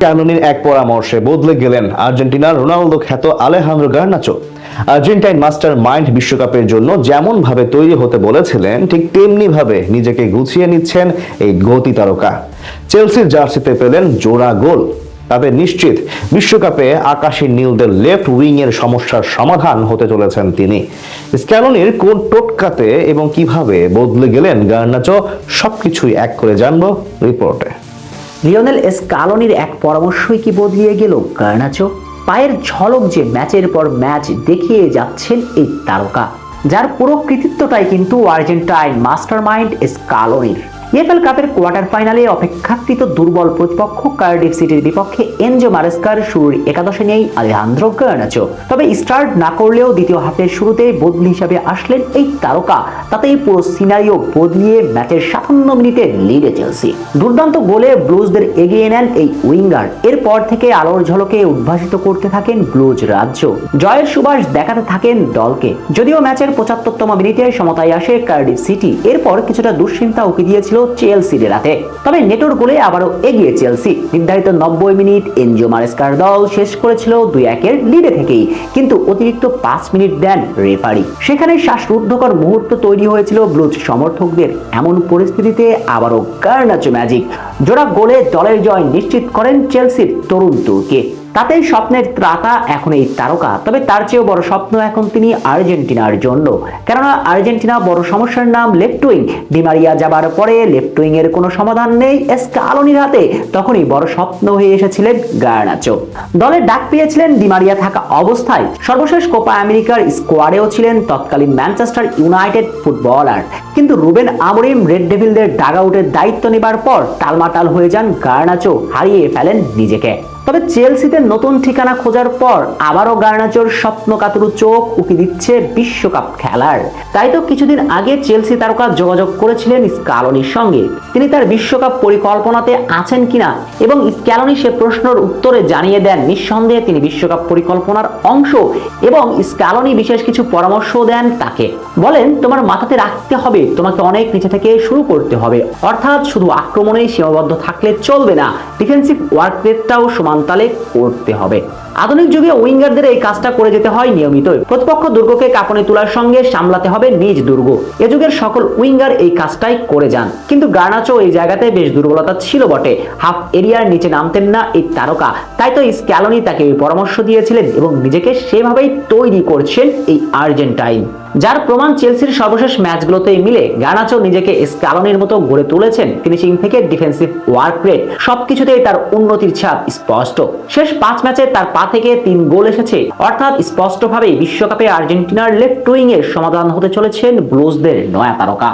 স্ক্যালোনির এক পরামর্শে বদলে গেলেন আর্জেন্টিনার রোনালদো খ্যাত Alejandro Garnacho. Argentine master mind বিশ্বকাপের জন্য যেমন ভাবে তৈরি হতে বলেছিলেন ঠিক তেমনি ভাবে নিজেকে গুছিয়ে নিচ্ছেন এই গতি তারকা। চেলসির জার্সিতে পেলেন জোড়া গোল। তাতে নিশ্চিত বিশ্বকাপে আকাশী নীলদের লেফট উইং এর সমস্যার সমাধান হতে চলেছেন তিনি। স্ক্যালোনির কোন টোটকাতে এবং কিভাবে বদলে গেলেন গার্নাচো, সবকিছুই এক করে জানবো রিপোর্টে। লিওনেল স্ক্যালোনির এক পরামর্শই কি বদলিয়ে গেল গার্নাচো? পায়ের ঝলক যে ম্যাচের পর ম্যাচ দেখিয়ে যাচ্ছেন এই তারকা, যার পুরো কৃতিত্বটাই কিন্তু আর্জেন্টাইন মাস্টারমাইন্ড স্ক্যালোনির। এফএল কাপের কোয়ার্টার ফাইনালে অপেক্ষাকৃত দুর্বল প্রতিপক্ষ কার্ডিফ সিটির বিপক্ষে এনজো মারেস্কার শুরুর একাদশে নেই আলেহান্দ্রো গার্নাচো। তবে স্টার্ট না করলেও দ্বিতীয় হাফের শুরুতে বদলি হিসাবে আসলেন এই তারকা। তাতেই পুরো সিনারিও বদলিয়ে ম্যাচের 57 মিনিটে লিডে চেলসি। দুর্দান্ত গোলে ব্লুজদের এগিয়ে নেন এই উইঙ্গার। এরপর থেকে আলোর ঝলকে উদ্ভাসিত করতে থাকেন ব্লুজ রাজ্য। জয়ের সুবাস দেখাতে থাকেন দলকে। যদিও ম্যাচের 75তম মিনিটে সমতায় আসে কার্ডিফ সিটি, এরপর কিছুটা দুশ্চিন্তা উকি দিয়েছিল চেলসির রাতে। তবে নেটোর গোলে আবারও এগিয়ে চেলসি। নির্ধারিত 90 মিনিট এনজো মারেস্কার দল শেষ করেছিল 2-1 লিডে থেকেই, কিন্তু অতিরিক্ত 5 মিনিট দেন রেফারি। সেখানে শ্বাসরুদ্ধকর মুহূর্ত তৈরি হয়েছিল ব্লুজ সমর্থকদের। এমন পরিস্থিতিতে আবারও গার্নাচো ম্যাজিক জোড়া গোলে দলের জয় নিশ্চিত করেন চেলসির তরুণ তুর্কি। তাতেই স্বপ্নের ত্রাতা এখন এই তারকা। তবে তার চেয়েও বড় স্বপ্ন এখন তিনি আর্জেন্টিনার জন্য, কেননা আর্জেন্টিনা বড় সমস্যার নাম লেফট উইং। ডিমারিয়া যাবার পরে লেফট উইং এর কোনো সমাধান নেই স্ক্যালোনির হাতে। তখনই বড় স্বপ্ন হয়ে এসেছিলেন গার্নাচো। দলের ডাক পেয়েছিলেন ডিমারিয়া থাকা অবস্থায়। সর্বশেষ কোপা আমেরিকার স্কোয়াডেও ছিলেন তৎকালীন ম্যানচেস্টার ইউনাইটেড ফুটবলার। কিন্তু রুবেন আমোরিম রেড ডেভিলদের ডাগআউটের দায়িত্ব নেবার পর টালমাটাল হয়ে যান গার্নাচো, হারিয়ে ফেলেন নিজেকে। তবে চেলসিতে নতুন ঠিকানা খোঁজার পর আবারও গার্নাচোর স্বপ্নকাতর চোখ উকি দিচ্ছে বিশ্বকাপ খেলার। তাই তো কিছুদিন আগে চেলসি তারকা যোগাযোগ করেছিলেন স্ক্যালোনির সঙ্গে। তিনি তার বিশ্বকাপ পরিকল্পনাতে আছেন কিনা, এবং স্ক্যালোনি সে প্রশ্নের উত্তরে জানিয়ে দেন নিঃসন্দেহে তিনি বিশ্বকাপ পরিকল্পনার অংশ, এবং স্ক্যালোনি বিশেষ কিছু পরামর্শ দেন তাকে। বলেন, তোমার মাথাতে রাখতে হবে তোমাকে অনেক নিচে থেকে শুরু করতে হবে, অর্থাৎ শুধু আক্রমণেই সীমাবদ্ধ থাকলে চলবে না, ডিফেন্সিভ ওয়ার্ক রেটটাও সমানতালে করতে হবে। আধুনিক যুগে উইঙ্গারদের এই কাজটা করে যেতে হয় নিয়মিতই। প্রতিপক্ষ দুর্গকে কাঁপনে তোলার সঙ্গে সামলাতে হবে নিজ দুর্গ। এ যুগের সকল উইঙ্গার এই কাজটাই করে যান, কিন্তু গার্নাচো এই জায়গাতে বেশ দুর্বলতা ছিল বটে। হাফ এরিয়ার নিচে নামতেন না এই তারকা। তাই তো স্ক্যালোনি তাকে এই পরামর্শ দিয়েছিলেন এবং নিজেকে সেভাবেই তৈরি করছেন এই আর্জেন্টাইন। যার প্রমাণ চেলসির সর্বশেষ ম্যাচগুলোতে মিলে গার্নাচো নিজেকে স্ক্যালোনির মতো গড়ে তুলেছেন। ফিনিশিং থেকে ডিফেন্সিভ ওয়ার্ক রেট সবকিছুতেই তার উন্নতির ছাপ স্পষ্ট। শেষ 5 ম্যাচে তার পা থেকে 3 গোল এসেছে, অর্থাৎ স্পষ্টভাবেই বিশ্বকাপে আর্জেন্টিনার লেফট উইং এর সমাধান হতে চলেছেন ব্লুজদের নয়া তারকা।